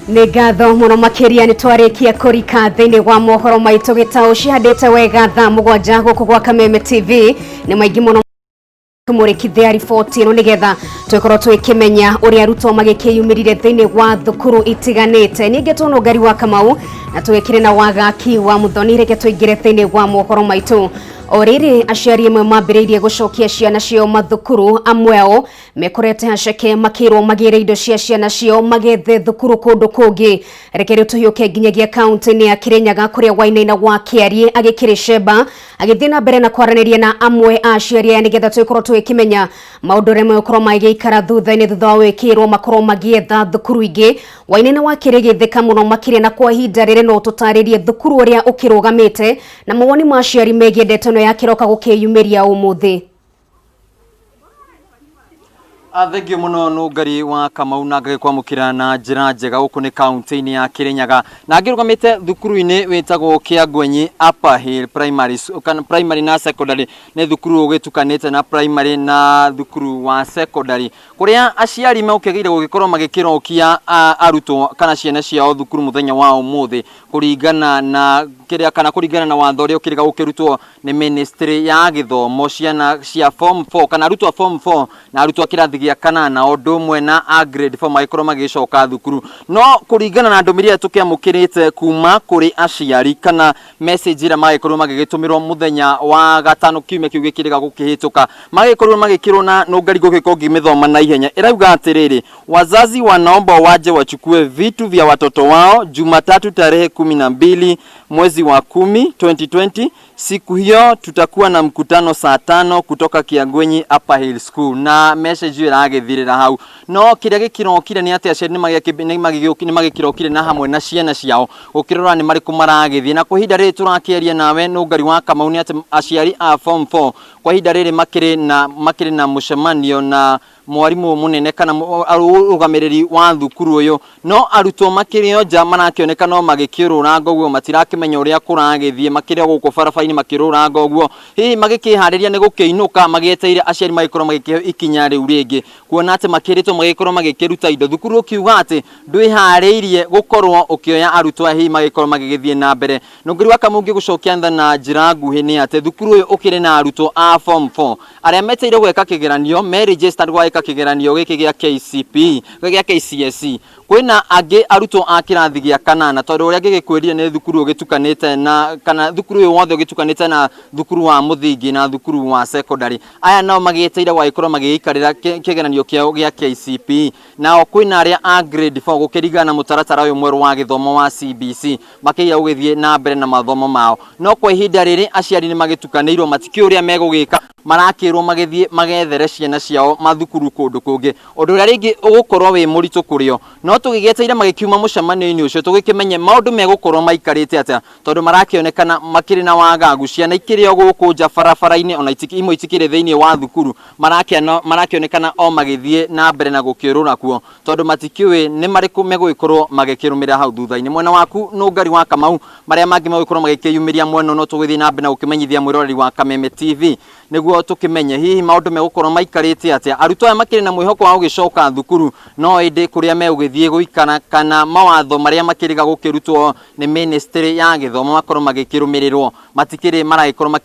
Nĩ ngatho mũno makĩria nĩ twarĩkia kũrika thĩinĩ wa mohoro maitũ gĩtaũ cihandĩte wega thaa 7 gũkũ gwa Kameme TV nĩ maingĩ mũno kumurikithia riboti ĩno nĩgetha twĩkorwo twĩkĩmenya ũrĩa arutwo magĩkĩyumĩrire thĩinĩ wa thukuru itiganĩte. Ningĩ tũ Nungari wa Kamau na twĩkĩre na wagaki wa Muthoni reke tũingĩre thĩinĩ wa mohoro maitũ. Orĩrĩ aciari amwe mambĩrĩirie gũcokia ciana ciao mathukuru, amwe ao mekorete haceke makĩrwo magĩre indo cia ciana ciao magethe thukuru kũndũ kũngĩ. Reke rĩu tũhiũke nginyagia kaunti-inĩ ya Kirinyaga kũrĩa Wainaina wa Kĩarie agĩkĩrĩ cemba agĩthiĩ na mbere na kwaranĩria na amwe a aciari aya nĩgetha twĩkorwo twĩkĩmenya maũndũ ũrĩa megũkorwo magĩikara thutha-inĩ thutha wa gwĩkĩrwo makorwo magĩetha thukuru ingĩ. Wainaina wa Kĩarie gĩtheka mũno makĩria na kwa ihinda rĩrĩ no tũtarĩrie thukuru ũrĩa ũkĩrũgamĩte na mawoni ma aciari megiĩ ndeto ĩno ya kĩroka gũkĩyumĩria ũmũthĩ. Thengiũ mũno Nungari wa Kamau na ngagĩkwamũkĩra na njĩra njega gũkũ nĩ kaunti-inĩ ya Kirinyaga na ngĩrũgamĩte thukuru-inĩ wĩtagwo Kĩangwenyi Upper Hill primary na secondary nĩ thukuru ũgĩtukanĩte na primary na thukuru wa secondary kũrĩa aciari mokĩgĩire gũgĩkorwo magĩkĩrokia arutwo kana ciana ciao thukuru mũthenya wa ũmũthĩ kũringana na kĩrĩa kana kũringana na watho ũrĩa ũkĩrĩga gũkĩrutwo nĩ ministry ya gĩthomo ciana cia form 4 kana arutwo form 4 na arutwo kĩrathi gĩa kanana ũndũ ũmwe na a grade 4 magĩkorwo magĩcoka thukuru. No kũringana na ndũmĩrĩri ĩrĩa tũkĩamũkĩrĩte kuma kũrĩ aciari kana message ĩrĩa magĩkorwo magĩgĩtũmĩrwo mũthenya wa gatano kiumia kĩu gĩkĩrĩga gũkĩhĩtũka magĩkorwo magĩkĩrwo na Nungari gũgĩkorwo ngĩmĩthoma na ihenya. Ĩrauga atĩrĩrĩ, wazazi wanaomba waje wachukue vitu vya watoto wao Jumatatu tarehe 12 mwezi wa 10 2020. Siku hiyo tutakuwa na mkutano saa 5 kutoka Kiangwenyi Upper Hill School na message hiyo iragĩthirĩra hau. No kĩrĩa gĩkĩrokire nĩ atĩ aciari nĩ magĩkĩrokire na hamwe na ciana ciao gũkĩrora nĩ marĩkũ maragĩthiĩ na kwa ihinda rĩrĩ tũrakĩaria nawe Nungari wa Kamau nĩ atĩ aciari a form 4 kwa ihinda rĩrĩ makĩrĩ na mũcemanio na mwarimũ mũnene kana ũrũgamĩrĩri wa thukuru ũyũ. No arutwo makĩrĩ nja marakĩoneka no magĩkĩrũranga ũguo matirakĩmenya ũrĩa kũragĩthiĩ makĩrĩ gũkũ barabara-inĩ makĩrũranga ũguo hihi magĩkĩharĩria nĩ gũkĩinũka magĩeteire aciari magĩkorwo magĩkĩhe ikinya rĩu rĩngĩ kuona atĩ makĩrĩtwo magĩkorwo magĩkĩruta indo. Thukuru ũkiuga atĩ ndwĩharĩirie gũkorwo ũkĩoya arutwo hihi magĩkorwo magĩgĩthiĩ na mbere. Nungari wa Kamau ngĩgũcokia tha na njĩra nguhĩ nĩ atĩ thukuru ũyũ ũkĩrĩ na arutwo a form 4 arĩa meteire gwĩka kĩgeranio me registered gwĩka kĩgeranio gĩkĩ gĩa KCPE gĩa KCSE. Kwĩna angĩ arutwo a kĩrathi gĩa kanana tondũ ũrĩa ngĩgĩkwĩrire nĩ thukuru ũgĩtukanĩte na kana thukuru ũyũ wothe ũgĩtukanĩte na thukuru wa mũthingi na thukuru wa secondary. Aya nao magĩeteire gũgĩkorwo magĩikarĩra kĩgeranio kĩao gĩa KCPE. Nao kwĩna arĩa a grade 4 gũkĩringana na mũtaratara ũyũ mwerũ wa gĩthomo wa CBC makĩiya gũgĩthiĩ na mbere na mathomo mao. No kwa ihinda rĩrĩ aciari nĩ magĩtukanĩirwo matikĩ ũrĩa megũgĩka marakĩrwo magĩthiĩ magethere ciana ciao mathukuru kũndũ kũngĩ. Ũndũ ũrĩa rĩngĩ ũgũkorwo wĩ mũritũ kũrĩo no tũgĩgĩeteire magĩkiuma mũcemanio-inĩ ũcio tũgĩkĩmenye maũndũ megũkorwo maikarĩte atĩa tondũ marakĩonekana makĩrĩ na wagagu. Ciana ikĩrĩ o gũkũ nja barabara-inĩ ona imwe itikĩrĩ thĩinĩ wa thukuru marakĩonekana o magĩthiĩ na mbere na gũkĩũrũra kuo tondũ matikĩũĩ nĩ marĩkũ megũgĩkorwo magĩkĩrũmĩrĩra hau thutha-inĩ. Mwena waku Nungari wa Kamau marĩa mangĩ megũgĩkorwo magĩkĩyumĩria mwena no tũgĩthiĩ na mbere na gũkĩmenyithia mwĩroreri wa Kameme TV nĩguo tũkĩmenye hihi maũndũ megũkorwo maikarĩte atĩa. Arutwo aya makĩrĩ na mwĩhoko wa gũgĩcoka thukuru no ĩndĩ kũrĩa megũgĩthiĩ gũikara kana mawatho marĩa makĩrĩga gũkĩrutwo nĩ ministry ya gĩthomo makorwo magĩkĩrũmĩrĩrwo matikĩrĩ maragĩkorwo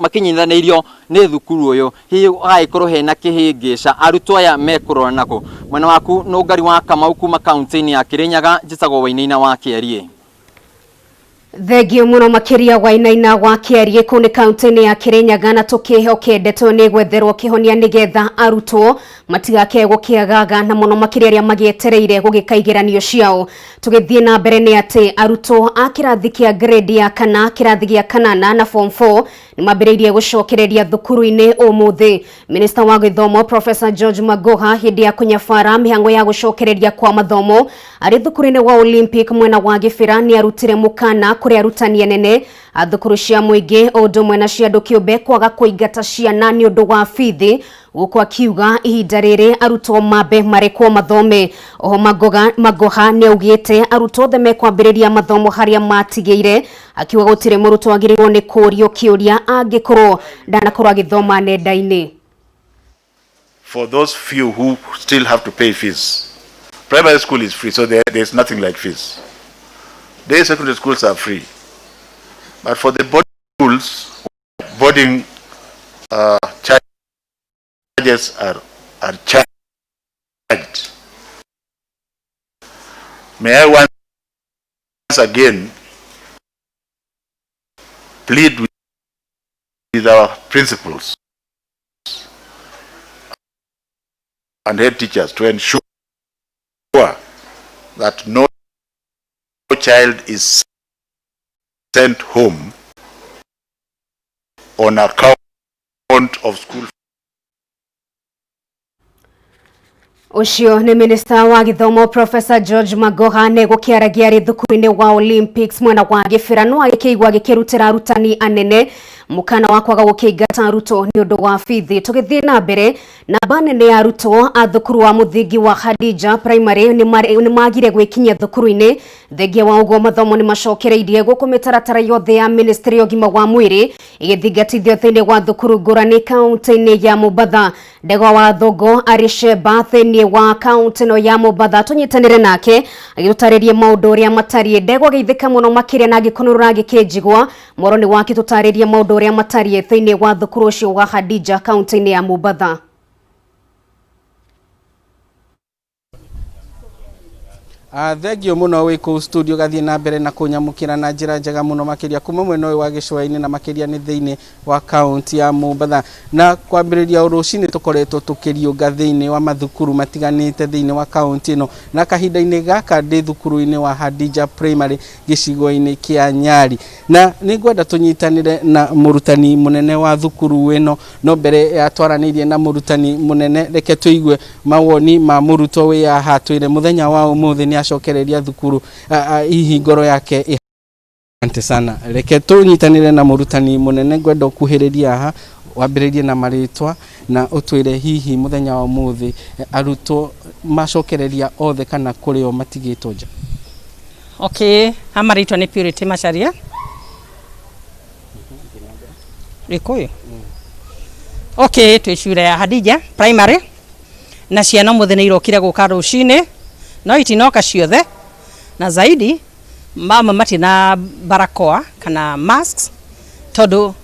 makĩnyithanĩirio nĩ thukuru ũyũ hihi hagĩkorwo hena kĩhĩngĩca. Arutwo aya mekũrora nakũ? Mwena waku Nungari wa Kamau kuma kaunti-inĩ ya Kirinyaga njĩtagwo Wainaina wa Kĩarie. Thengiũ mũno makĩria Wainaina wa Kĩarie kũu nĩ kaunti-inĩ ya Kirinyaga na tũkĩhoke ndeto nĩ gwetherwo kĩhonia nĩgetha arutwo matigake gũkĩagaga na mũno makĩria arĩa magĩetereire gũgĩka igeranio ciao. Tũgĩthiĩ na mbere nĩ atĩ arutwo a kĩrathi kĩa grade ya kana kĩrathi gĩa kanana na form 4 nĩ mambĩrĩirie gũcokereria thukuru-inĩ ũmũthĩ. Minister wa gĩthomo Professor George Magoha hĩndĩ ya kũnyabara mĩhango ya gũcokereria kwa mathomo arĩ thukuru-inĩ wa Olympic mwena wa Gĩbĩra nĩ arutire mũkana kũrĩ arutani anene a thukuru cia mũingĩ o ũndũ ũmwe na cia andũ kĩũmbe kwaga kũingata ciana nĩ ũndũ wa bithi gũkũ akiuga ihinda rĩrĩ arutwo mambe marekwo mathome. Oho Magoha nĩ augĩte arutwo othe mekwambĩrĩria mathomo harĩa matigĩire akiuga gũtirĩ mũrutwo agĩrĩirwo nĩ kũũrio kĩũria angĩkorwo ndanakorwo agĩthoma nenda-inĩ. For those few who still have to pay fees, Primary school is free, so there's nothing like fees. Day secondary schools are free. But for the boarding schools, boarding charges are charged. May I once again plead with our principals and head teachers to ensure that no child is sent home on account of school. Ucio ni Minister wa Githomo Professor George Magoha ne gukiaragia ri thukuru-ini wa Olympics mwena wa gibirano agikeigwa gikirutira arutani anene mukana wa kwaga gukingata aruto ni undu wa bithi. Tugithie na mbere na banene ya aruto a thukuru wa muthingi wa Khadija Primary ni magire gwikinyia thukuru-ini thengia wa ugo mathomo ni macokereirie guku mitaratara yothe ya Ministry ogima wa mwiri igithingatithio thiini wa thukuru ngurani kaunti-ini ya Mombasa. Ndego wa Thogo arisheba thiini wa kaunti no ya Mombasa tunyitanire nake agitutaririe maundu uria matarie. Ndego geithika muno makiria na gikonurura gikijigwa moroni wake tutaririe maundu uria matarie thiini wa thukuru ucio wa Khadija kaunti-ini ya Mombasa. Thegio muno wiko studio gathie na mbere na kunyamukira na njira njega muno makiria kuma mwena wa gicwa-ini na makiria ni thiini wa kaunti ya Mombasa. Na kwambiriria urucini tukoretwo tukiriunga thiini wa mathukuru matiganite thiini wa kaunti ino, na kahinda-ini gaka ndi thukuru-ini wa Khadija Primary gicigo-ini kia Nyari. Na ningwenda tunyitanire na murutani munene wa thukuru ino, no mbere ya twaranirie na murutani munene reke tuigue mawoni ma murutwo wi aha twire muthenya wa umuthi ni acokereria thukuru hihi ngoro yake. Asante sana. Reke tunyitanire na murutani munene ngwenda kuhiriria aha wambiririe na maritwa na utwire hihi muthenya wa umuthi arutwo macokereria othe kana kurio matigitwo nja. Okay, amaritwa ni Purity Macharia. Rikoyo. Okay, twicure ya Khadija Primary na ciana muthenya irokire guka rucine no itinoka ciothe na zaidi mama matina barakoa kana masks tondu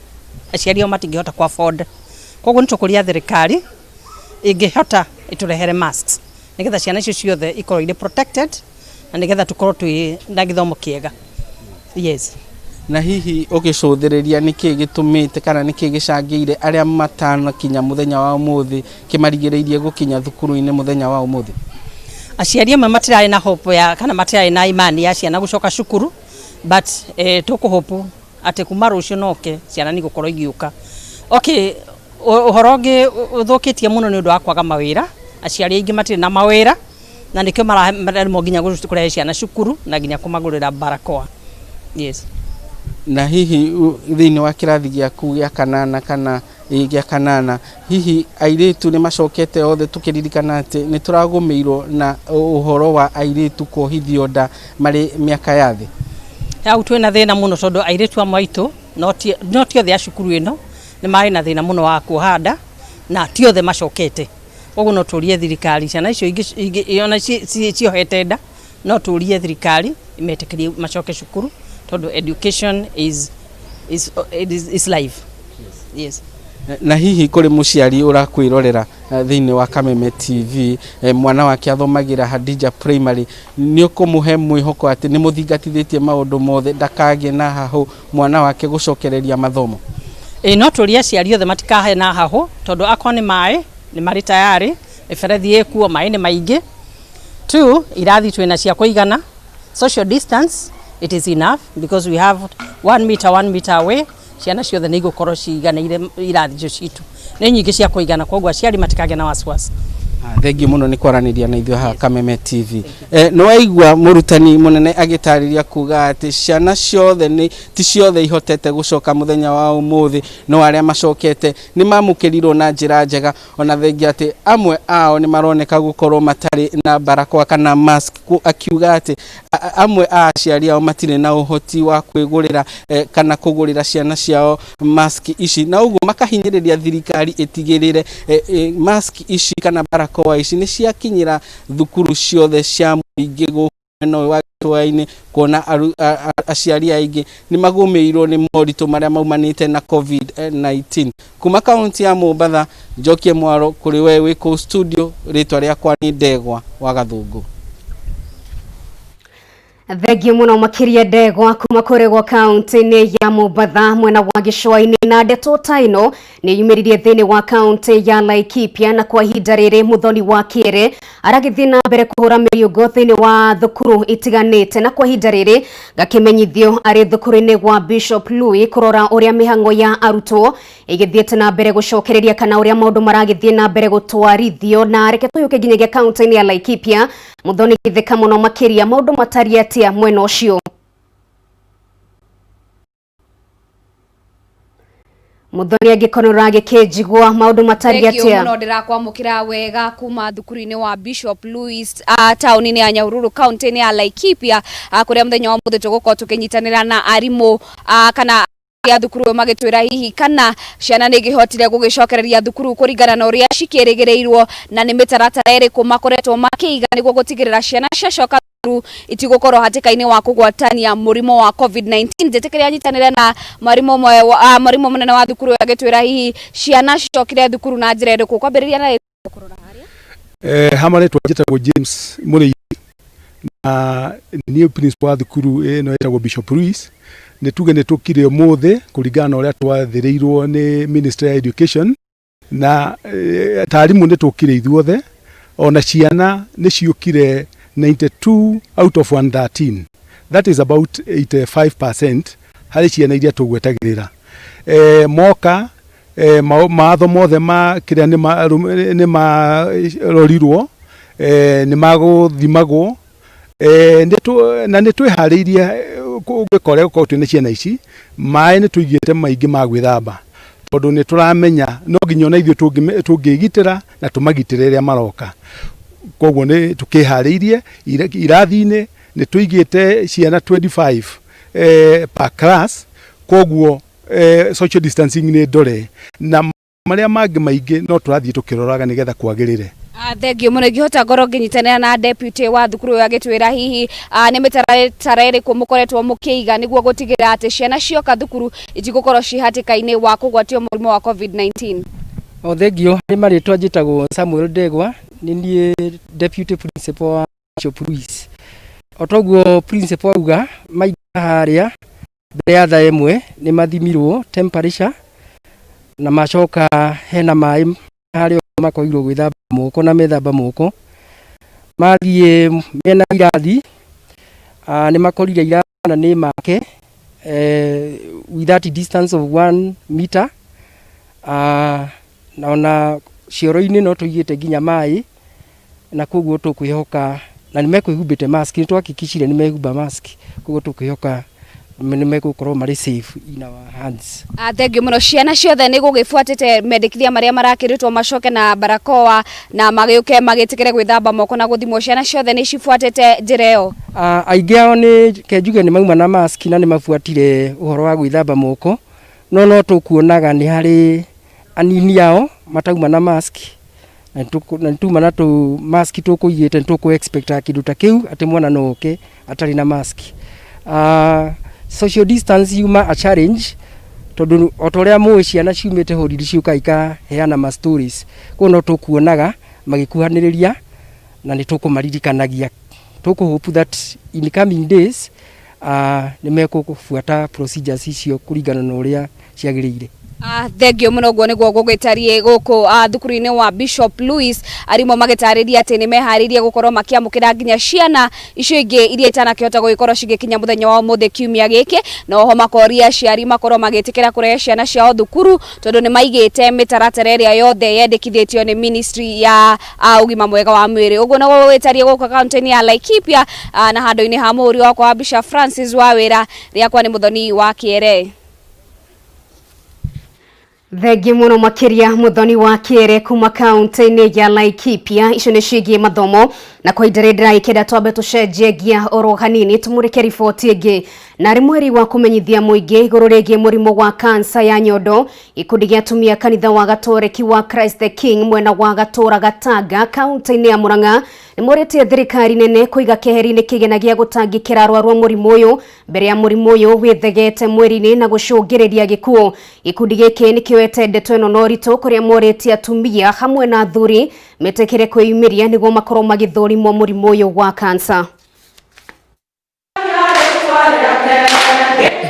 aciario matingihota kwa afford. Koguo nitukuria thirikari ingihota iturehere masks nigetha ciana icio ciothe ikorwo ire protected na nigetha tukorwo twi na githomo kiega. Yes. Na hihi ugicuthiriria niki gitumite kana niki gicangiire aria matana kinya muthenya wa umuthi kimarigiriirie gukinya thukuru-ini muthenya wa umuthi? Aciari amwe matirari na hope ya kana matirari na imani ya ciana gucoka cukuru, but tukuhope ati kuma rucio noke ciana ni gukorwo igiuka. Okay, uhoro ungi uthukitie muno ni undu wa kwaga mawira. Aciari aingi matiri na mawira na nikio maramo nginya gukurehe ciana cukuru na nginya kumagurira barakoa. Yes. Na hihi thiini wa kirathi giaku gia kanana kana gia kanana hihi airitu ni macokete othe tukiririkana ati ni turagumirwo na uhoro wa airitu kuhithio nda mari miaka ya thi? Au twina thina muno tondu airitu amaitu no ti othe acukuru ino ni mari na thina muno wa kuhanda na ti othe macokete. Koguo no turie thirikari ciana icio iona ciohete nda no turie thirikari imetekerie macoke cukuru tondu education is life. Yes. Na hihi kuri muciari urakwirorera thiini wa Kameme TV mwana wake athomagira Khadija Primary ni ukumuhe mwihoko ati ni muthingatithitie maundu mothe ndakagie na hahu mwana wake gucokereria mathomo? No turia ciari othe matikahe na hahu tondu akwa ni mai ni mari tayari iberethi ekuo mai ni maingi. 2 irathi twina cia kuigana. Social distance it is enough because we have 1 meter away. Ciana ciothe ni gukorwo ciganire irathi citu ni nyingi cia kuigana koguo aciari matikage na wasiwasi. Thengi muno ni kwaraniria na ithuĩ ha Kameme TV. No waigua murutani munene agitariria kuga ati ciana ciothe ti ciothe ihotete gucoka muthenya wa umuthi no aria macokete ni mamukirirwo na njira njega ona thengi ati amwe ao ni maroneka gukorwo matari na barakoa kana mask akiuga ati amwe a aciari ao matire na uhoti wa kwigurira kana kugurira ciana ciao mask ici na uguo makahinyiriria thirikari itigirire mask ici kana barakoa barakoa ici nĩ ciakinyĩra thukuru ciothe cia mũingĩ gũkũ no wa gĩcũa-inĩ, kuona aciari aingĩ nĩ magũmĩirwo nĩ moritũ marĩa maumanĩte na COVID-19. Kuma kaunti ya Mombatha, Njokie Mwaro kũrĩ we wĩ kũu studio, rĩtwa rĩakwa nĩ Ndegwa wa Gathũngũ. Thengio muno makiria Ndegwa kuma kũrĩ gwa kaunti-inĩ ya Mombatha mwena wa gĩcũa-inĩ, na ndeto ta ĩno nĩ yumĩririe thĩinĩ wa kaunti ya Laikipia, na kwa ihinda rĩrĩ Muthoni wa Kĩrĩ aragĩthiĩ na mbere kũhũra mĩriũngũ thĩinĩ wa thukuru itiganĩte, na kwa ihinda rĩrĩ gakĩmenyithio arĩ thukuru-inĩ wa Bishop Louis kũrora ũrĩa mĩhang'o ya arutwo ĩgĩthiĩte na mbere gũcokereria kana ũrĩa maũndũ maragĩthiĩ na mbere gũtwarithio. Na reke tũyũke nginyagia kaunti-inĩ ya Laikipia, Muthoni gĩtheka mũno makĩria maũndũ matariĩ atĩa mwena ũcio. Muthoni angĩkorwo agĩkĩnjigua maũndũ matariĩ atĩa. Thengio mũno ndĩrakwamũkĩra wega kuma thukuru-inĩ wa Bishop Louis taũni-inĩ ya Nyahururu kaunti-inĩ ya Laikipia, kũrĩa mũthenya wa mũthĩ tũgũkorwo tũkĩnyitanĩra na arimũ kana ya thukuru magĩtwĩra hihi kana ciana nĩ igĩhotire gũgĩcokereria thukuru kũringana na ũrĩa cikĩrĩgĩrĩirwo, na nĩ mĩtaratara ĩrĩkũ makoretwo makĩiga nĩguo gũtigĩrĩra ciana ciacoka itigũkorwo hatĩka-inĩ wa kũgwatania mũrimũ wa COVID-19. Njĩtĩkĩria nyitanĩre na mwarimũ mũnene wa thukuru agĩtwĩra hihi ciana cicokire thukuru na njĩra ĩrĩkũ. Kwambĩrĩria na kũrora harĩa hamwe twajĩtagwo James Mũrĩi na niĩ principal wa thukuru ĩno ĩtagwo Bishop Louis. Nĩ tuge nĩ tũkire ũmũthĩ kũringana na ũrĩa twathĩrĩirwo nĩ Ministry of Education, na tarimũ nĩ tũkire ithuothe, ona ciana nĩ ciũkire 92 out of 113. That is about 85% harĩ ciana iria tũgwetagĩrĩra. Moka maatho mothe ma kĩrĩa nĩ marorirwo, nĩ magũthimagwo, na nĩ twĩharĩirie gũkorwo twĩna ciana ici. Maĩ nĩ tũigĩte maingĩ ma gwĩthamba, tondũ nĩ tũramenya no nginya ona ithuĩ tũngĩgitĩra na tũmagitĩre rĩrĩa maroka. Koguo nĩ tũkĩharĩirie irathi-inĩ, nĩ tũigĩte ciana 25 per class, koguo social distancing nĩ ndore, na marĩa mangĩ maingĩ no tũrathiĩ tũkĩroraga nĩgetha kwagĩrĩre. Thengio mũno ingĩhota ngorwo ngĩnyitanĩra na deputy wa thukuru ũyũ agĩtwĩra hihi nĩ mĩtaratara ĩrĩkũ mũkoretwo mũkĩiga nĩguo gũtigĩrĩra atĩ ciana cioka thukuru itigũkorwo ciĩ hatĩka-inĩ wa kũgwatio mũrimũ wa COVID-19. Thengio, nĩ marĩtwa njĩtagwo Samuel Ndegwa, nĩ niĩ deputy principal wa Bishop Louis. Otoguo principal auga maingĩ harĩa mbere ya thaa ĩmwe nĩ mathimirwo temperature na macoka hena maĩ harĩa makoirwo gwĩthamba moko na methamba moko. Mathiĩ mena irathi nĩ makorire irathi na nĩ make with that distance of 1 meter, na ona cioro-inĩ no tũigĩte nginya maĩ, na koguo tũkwĩhoka na nĩ mekwĩhumbĩte mask. Nĩ twakikicire nĩ mehumba mask, koguo tũkwĩhoka nĩ megũkorwo marĩ safe in our hands. Thengio mũno, ciana ciothe nĩ gũgĩbuatĩte mendekithia marĩa marakĩrĩtwo macoke na barakoa na magĩũke magĩtĩkĩre gwĩthamba moko na gũthimwo. Ciana ciothe nĩ cibuatĩte njĩra ĩyo? Aingĩ ao nĩ kenjuge nĩ mauma na mask na nĩ mabuatire ũhoro wa gwĩthamba moko, no tũkuonaga nĩ harĩ anini ao matauma na mask, na tuma na tu mask tũkũigĩte nĩ tũkũ expect kĩndũ ta kĩu atĩ mwana no oke atarĩ na mask. Social distance yuma a challenge, tondũ otorĩa mũĩ ciana ciumĩte horiri ciũka ikaheana ma stories, koguo no tũkuonaga magĩkuhanĩrĩria na nĩ tũkũmaririkanagia. Tũkũhope that in coming days nĩ mekũbuata procedures icio kũringana na ũrĩa ciagĩrĩire. Thengio mũno, guo nĩguo gũgĩtariĩ gũkũ thukuru-inĩ wa Bishop Louis, arimũ magĩtarĩria atĩ nĩ meharĩirie gũkorwo makĩamũkĩra nginya ciana icio ingĩ iria itanakĩhota gũgĩkorwo cigĩkinya mũthenya wa ũmũthĩ kiumia gĩkĩ, na oho makoria aciari makorwo magĩtĩkĩra kũrehe ciana ciao thukuru, tondũ nĩ maigĩte mĩtaratara ĩrĩa yothe yendekithĩtio nĩ ministry ya ũgima mwega wa mwĩrĩ. Ũguo no gũgĩtariĩ gũkũ kaunti-inĩ ya Laikipia, na handũ-inĩ ha mũhuri wakwa wa Bishop Francis wa wĩra, rĩakwa nĩ Muthoni wa Kĩrĩ. Thengio mũno makĩria Muthoni wa Kĩrĩ kuma kaunti-inĩ ya Laikipia. Icio nĩ ciĩgiĩ mathomo, na kwa ihinda rĩrĩ ndĩrakĩenda twambe tũcenjie gia oro hanini tũmũrĩke riboti ĩngĩ Na mweri wa kumenyithia muingi iguru rigie murimo wa kansa ya nyondo, ikundi gia atumia kanitha wa Gatoreki wa Christ the King mwena wa Gatura Gataga kaunti-ini ya Murang'a ni moretie thirikari nene kuiga keheri-ini kigena gia gutangikira arwaru a murimo uyu mbere ya murimo uyu withegete mweri-ini na gucungiriria gikuo. Ikundi giki nikioete ndeto ino no ritu kuria moretie atumia hamwe na athuri metekere kwiyumiria niguo makorwo magithurimo murimo uyu wa kansa.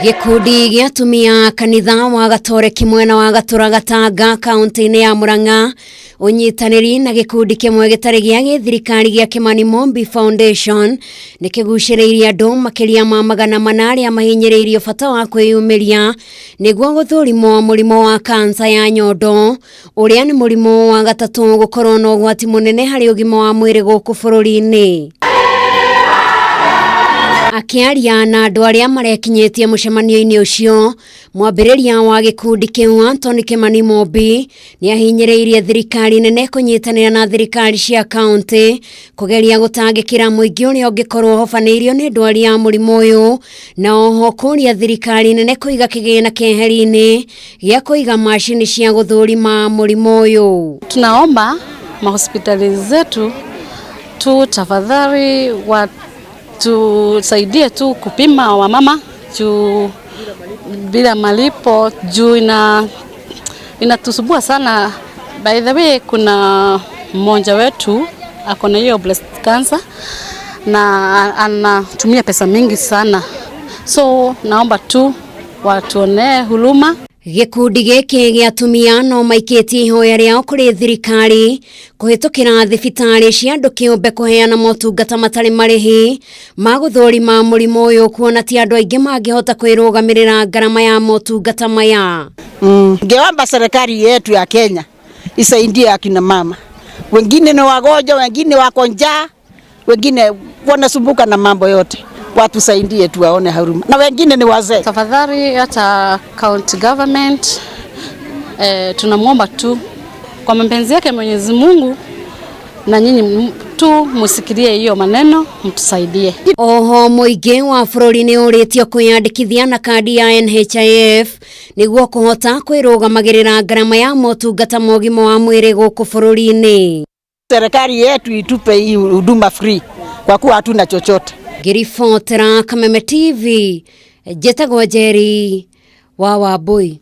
Gikundi gia atumia kanitha wa Gatoreki mwena wa Gatura Gataga kaunti-ini ya Murang'a unyitaniri na gikundi kimwe gitari gia githirikari gia Kimani Mombi Foundation nikiguciriirie andu makiria ma magana manari amahinyiriirio bata wa kwiyumiria niguo guthurimo murimo wa kansa ya nyondo uria ni murimo wa gatatu gukorwo na ugwati munene hari ugima wa mwiri guku bururi-ini. Akiaria na andu aria marekinyetie mucemanio-ini ucio mwambiriria wa gikundi kiu Anthony Kimani Mombi ni ahinyiriirie thirikari nene kunyitanira na thirikari cia kaunti kugeria gutangikira muingi uria ungikorwo hofanirio ni ndwari ya murimo uyu na oho kuria thirikari nene kuiga kigina keheri-ini gia kuiga mashini cia guthurima murimo uyu. Tunaomba mahospitali zetu tu tafadhali tusaidie tu kupima wamama juu bila malipo juu inatusubua sana. By the way, kuna mmoja wetu akona hiyo breast cancer na anatumia pesa mingi sana, so naomba tu watuonee huruma. Gikundi giki gia atumia no maikitie ihoya riao kuri thirikari kuhitukira thibitari cia andu kiumbe kuheana motungata matari marihi ma guthurima murimo uyu kuona ti andu aingi mangihota kwirugamirira garama ya motungata maya. Ngeomba serikali yetu ya Kenya isaidie akina mama, wengine ni wagonjwa, wengine wako njaa, wengine wanasumbuka na mambo yote. Watu saidie tu waone huruma, na wengine ni wazee. Tafadhali hata county government tunamuomba tu kwa mapenzi yake Mwenyezi Mungu na nyinyi tu musikirie hiyo maneno mtusaidie. Oho muingi wa bururi ni uritio kwiyandikithia na kadi ya NHIF niguo kuhota kwirugamagirira garama ya motungata mogimo wa mwiri guku bururi-ini. Serikali yetu itupe hii huduma free kwa kuwa hatuna chochote. Girifotera Kameme TV jetagwo Jerry wa Wambui.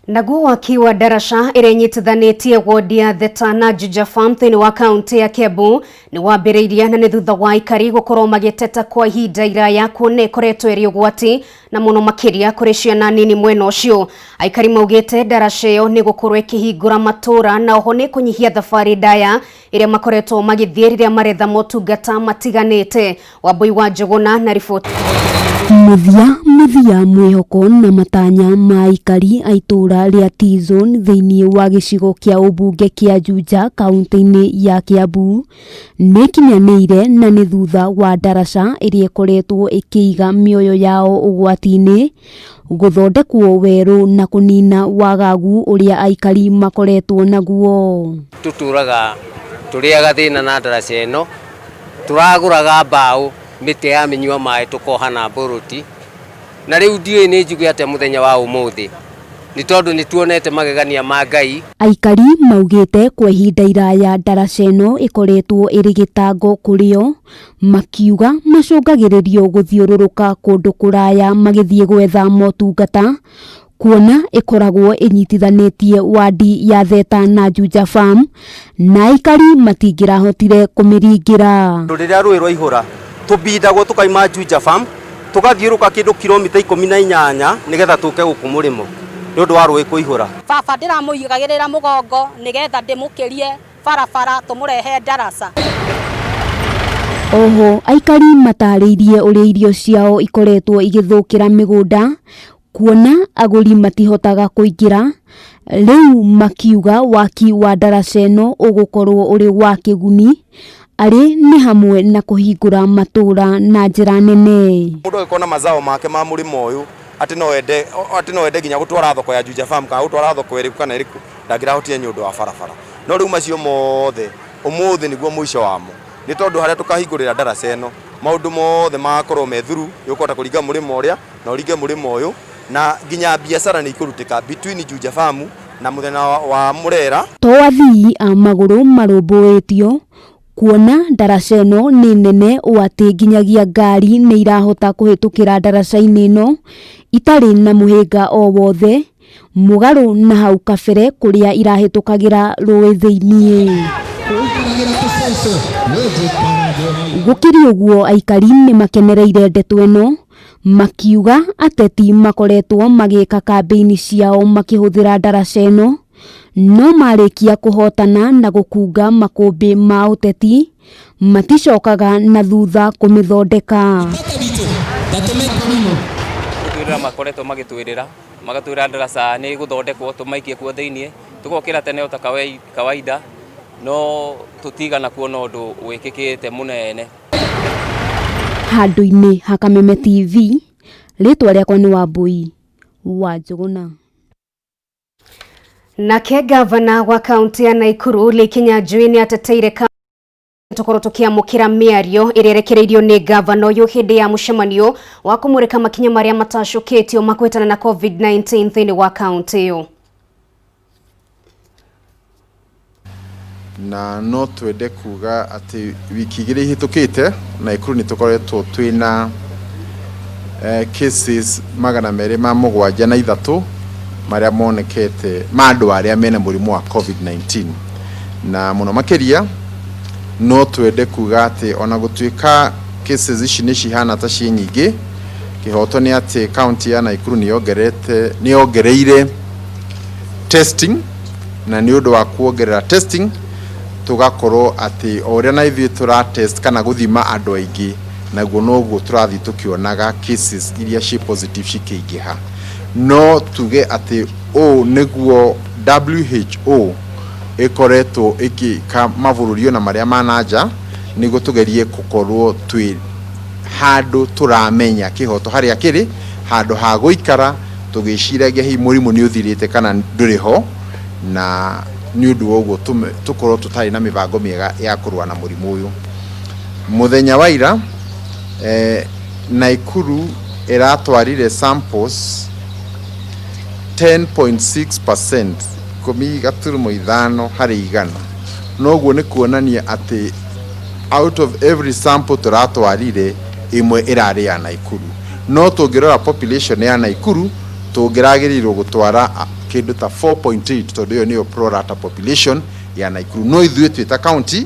Naguo waki wa darasha irenyitithanitie wodi ya Theta na Juja Farm thini wa kaunti ya Kiambu ni wambiriirie na ni thutha wa aikari gukorwo magiteta kwa ihinda iraya kuona ikoretwo iri ugwati na muno makiria kuri ciana nini mwena ucio. Aikari maugite darasha iyo ni gukorwo ikihingura matura na oho ni kunyihia thabari ndaya iria makoretwo magithie riria maretha motungata matiganite. Wambui wa Njuguna na riboti. Muthia mwihoko na matanya ma aikari a itura ria T-Zone thiini wa gicigo kia ubunge kia Juja kaunti-ini ya Kiambu ni kinyanĩire na ni thutha wa darasha iria ikoretwo ikiiga mioyo yao ugwati-ini guthondekwo weru na kunina wagagu uria aikari makoretwo naguo. Tuturaga turiaga thina na darasha ino, turaguraga mbao mite ya minyua mai tukohana boruti na riu ndiwe ni njuge ate muthenya wa umuthi ni tondu ni tuonete magegania ma Ngai. Aikari maugite kwa ihinda iraya darasha ino ikoretwo iri gitango kurio makiuga macungagiririo guthiururuka kundu kuraya magithie gwetha motungata kuona ikoragwo inyitithanitie wadi ya Theta na Juja Farm na aikari matingirahotire kumiringira. Riria rui rwa ihura tubindagwo tukaima Juja Farm tugathiuruka kindu kilomita 18 nigetha tuke guku murimo ni undu wa rui kuihura. Baba ndiramuigagirira mugongo nigetha ndimukirie barabara tumurehe darasa. Oho aikari matariirie uria irio ciao ikoretwo igithukira migunda kuona aguri matihotaga kuingira. Riu makiuga waki wa darasha ino ugukorwo uri wa kiguni ari ni hamwe na kuhingura matura na njira nene. Mundu akona mazao make ma murimo uyu ati no ende ginya gutwara thoko ya Juja Farm ka gutwara thoko iriku kana iriku ndangirahotie ni undu wa barabara. No riu macio mothe umuthi niguo mwisho wamo ni tondu haria tukahingurira darasa ino maundu mothe magakorwo me through yukota kuringa murimo uria na uringe murimo uyu na ginya biashara ni ikurutika between Juja Farm na muthenya wa Murera. To athii a maguru marumbuitio kuona ndaraca ĩno nĩ nene atĩ nginyagia ngari nĩ irahota kũhĩtũkĩra ndaraca-inĩ ĩno itarĩ na mũhĩnga o wothe mũgarũ na hau kabere kũrĩa irahĩtũkagĩra rũĩ thĩiniĩ. Gũkĩrĩ ũguo aikari nĩ makenereire ndeto ĩno makiuga ateti makoretwo magĩka kambĩini ciao makĩhũthĩra ndaraca ĩno no marĩkia kũhotana na gũkunga makũmbĩ ma ũteti maticokaga na thutha kũmĩthondeka. Makoretwo magĩtwĩrĩra magatwĩra ndaraca nĩ gũthondekwo tũmaikie kuo thĩiniĩ tũgokĩra tene ota kawaida no tũtigana kuona ũndũ wĩkĩkĩte mũnene. Handũ-inĩ ha Kameme TV, rĩtwa rĩakwa nĩ Wambui wa Njũgũna. Nake gavana wa kaunti ya Naikuru Likinya Njui ateteire tukorwo tukiamukira mĩario ĩrĩa ĩrekereirio nĩ gavana ũyũ hĩndĩ ya mũcemanio wa kũmũrĩka makinya marĩa matacũkĩtio makwetana na COVID-19 thĩinĩ wa kaunti ĩyo. Na no twende kuga ati wiki igĩrĩ ihĩtũkĩte Naikuru nĩ tũkoretwo twĩna cases 273 marĩa monekete ma andũ arĩa mena mũrimũ wa COVID-19 na mũno makĩria no twende kuga ati ona gũtuĩka cases ici nĩ cihana ta ciĩ nyingĩ kĩhoto nĩ ati county ya Naikuru nĩ yongereire testing na nĩ ũndũ wa kuongerera testing tugakorwo ati oria na ithuĩ tũra test kana gũthima andũ aingĩ naguo noguo tũrathi tukionaga cases iria ci positive cikĩingĩha no tuge ati o nĩguo WHO ikoretwo ikika mabũrũri na marĩa mananja nĩguo tugerie gũkorwo twĩ handũ tũramenya kĩhoto harĩa kĩrĩ handũ ha gũikara tũgĩciragia hihi mũrimũ nĩ ũthirĩte kana ndũrĩ ho na nĩ ũndũ woguo tũkorwo tũtarĩ na mĩbango mĩega ya kũrũa na mũrimũ ũyũ. Mũthenya wa ira Naikuru ĩratwarire samples 10.6% komi gaturumo ithano harĩ igana. Noguo nĩ kuonania atĩ out of every sample tũratwarire imwe ĩrarĩ ya Naikuru. No tũngĩrora population ya Naikuru tũngĩragĩrĩirwo gũtwara kĩndũ ta 4.8 tondũ ĩyo nĩyo pro rata population ya Naikuru. No ithuĩ twĩta county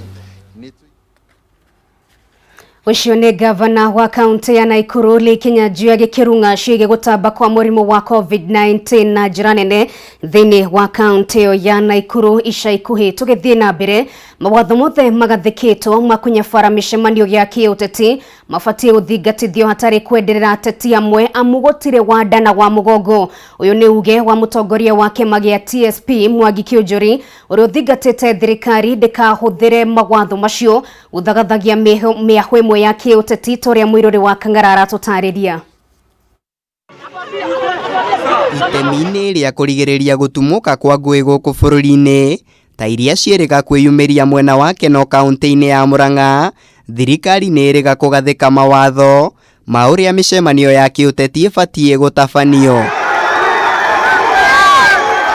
Ucio nĩ gavana wa kaunti ya Naikuru Likinya Njui agĩkĩrung'a ciĩgiĩ gũtamba kwa mũrimũ wa COVID-19 na njĩra nene thĩinĩ wa kaunti ya Naikuru. Ica ikuhĩ tũgĩthiĩ na mbere mawatho mothe magathĩkĩtwo makunyabara mĩcemanio ya kĩũteti mabatiĩ gũthingatithio hatarĩ kwenderera ateti amwe amu gũtirĩ wa nda na wa mũgongo. Ũyũ nĩ uge wa mũtongoria wa kĩama gĩa TSP Mwangi Kĩũnjũri ũrĩa ũthingatĩte thirikari ndĩkahũthĩre mawatho macio gũthagathagia mĩahũ ĩmwe ya kĩũteti torĩa Mũirũrĩ wa Kang'ara aratũtarĩria. Itemi-inĩ rĩa kũrigĩrĩria gũtumũka kwa ngũĩ gũkũ bũrũri-inĩ ta iria ciĩrĩga kwĩyumĩria mwena wa Keno kaunti-inĩ ya Murang'a, thirikari nĩ ĩrĩga kũgathĩka mawatho ma ũrĩa mĩcemanio ya kĩũteti ĩbatiĩ gũtabanio.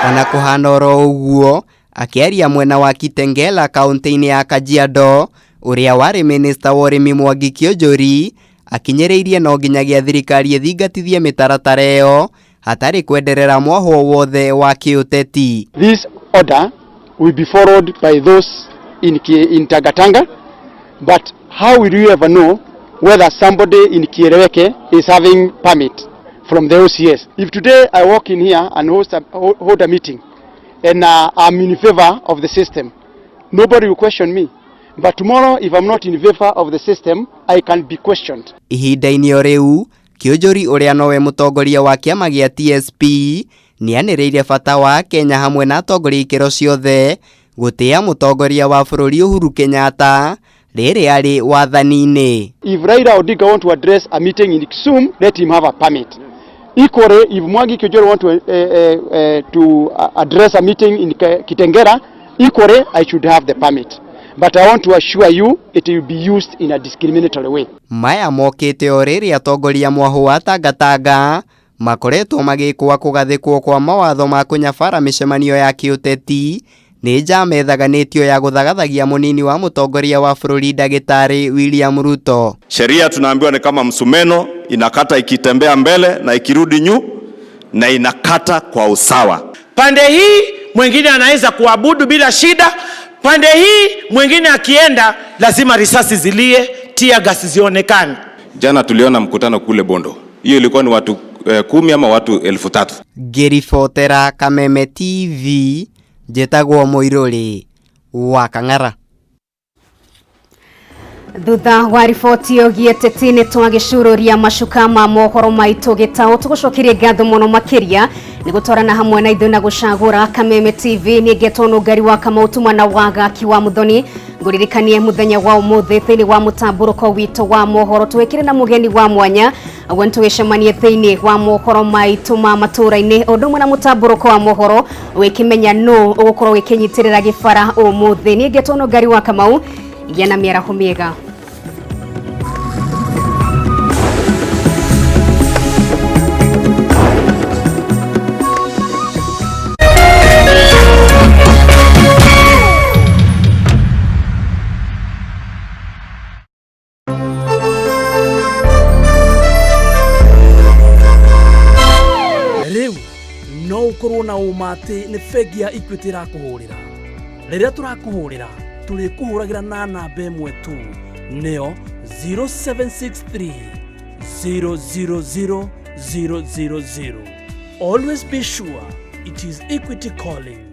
Ona kũhana oro ũguo, akĩaria mwena wa Kitengela kaunti-inĩ ya Kajiado, ũrĩa warĩ minista wa ũrĩmi Mwangi Kĩũnjũri akinyĩrĩirie no nginyagia thirikari ĩthingatithie mĩtaratara ĩyo hatarĩ kwenderera mwaho wothe wa kĩũteti. This order will be followed by those in Tagatanga, but how will you ever know whether somebody in Kiereweke is having permit from the OCS? If today I walk in here and hold a meeting and I'm in favor of the system, nobody will question me. But tomorrow, if I'm not in favor of the system, I can be questioned. Ihinda-inĩ o rĩu, Kĩũnjũri ũrĩa nowe mũtongoria wa kĩama gĩa TSP nĩanĩrĩire bata wa Kenya hamwe na atongoria ikĩro ciothe gũtĩa mũtongoria wa bũrũri Uhuru Kenyatta rĩrĩ arĩ wathani-inĩ. If Raila Odinga want to address a meeting in Kisumu, let him have a permit. Equally, if Mwangi Kĩũnjũri want to address a meeting in Kitengela, equally I should have the permit. but I want to assure you it will be used in a discriminatory way. Maya mokite oriri atongoria mwahu wa Tangatanga makoretwo magikwa kugathikwo kwa mawatho ma kunyabara micemanio ya kiuteti ni njama ethaganitio ya guthagathagia munini wa mutongoria wa bururi Ndagĩtarĩ William Ruto. Sheria tunaambiwa ni kama msumeno, inakata ikitembea mbele na ikirudi nyu na inakata kwa usawa. Pande hii mwingine anaweza kuabudu bila shida, pande hii mwingine akienda lazima risasi zilie, tear gas zionekane. Jana tuliona mkutano kule Bondo. Hiyo ilikuwa ni watu 10 ama watu 3,000. Ngiribotera Kameme TV, jetagwo Muiruri wa Kang'ara. Thutha wa riboti yogiete nĩ twagicururia macuka ma mohoro maitũ gĩtaũ tũgũcokeria ngatho mũno makĩria nĩ gũtwarana hamwe na ithuĩ na gũcagũra Kameme TV. nĩ ngetwo Nungari wa Kamau tumana wa gaki wa Muthoni. Ngũririkanie mũthenya wa ũmũthĩ thĩinĩ wa mũtambũrũko witũ wa mohoro twĩkĩre na mũgeni wa mwanya agwe nĩtũgĩcemanie thĩinĩ wa mohoro maitũ ma matũra-inĩ ũndũ ũmwe na mũtambũrũko wa mohoro wĩkĩmenya nũ ũgũkorwo wĩkĩnyitĩrĩra gĩbara ũmũthĩ. nĩ ngetwo Nungari wa Kamau, gĩa na mĩaraho mĩega. No ukorwo na umati ni bengi ya Equity irakuhurira. Riria turakuhurira turi kuhuragira na namba imwe tu, neo 0763 000 000. Always be sure it is Equity calling.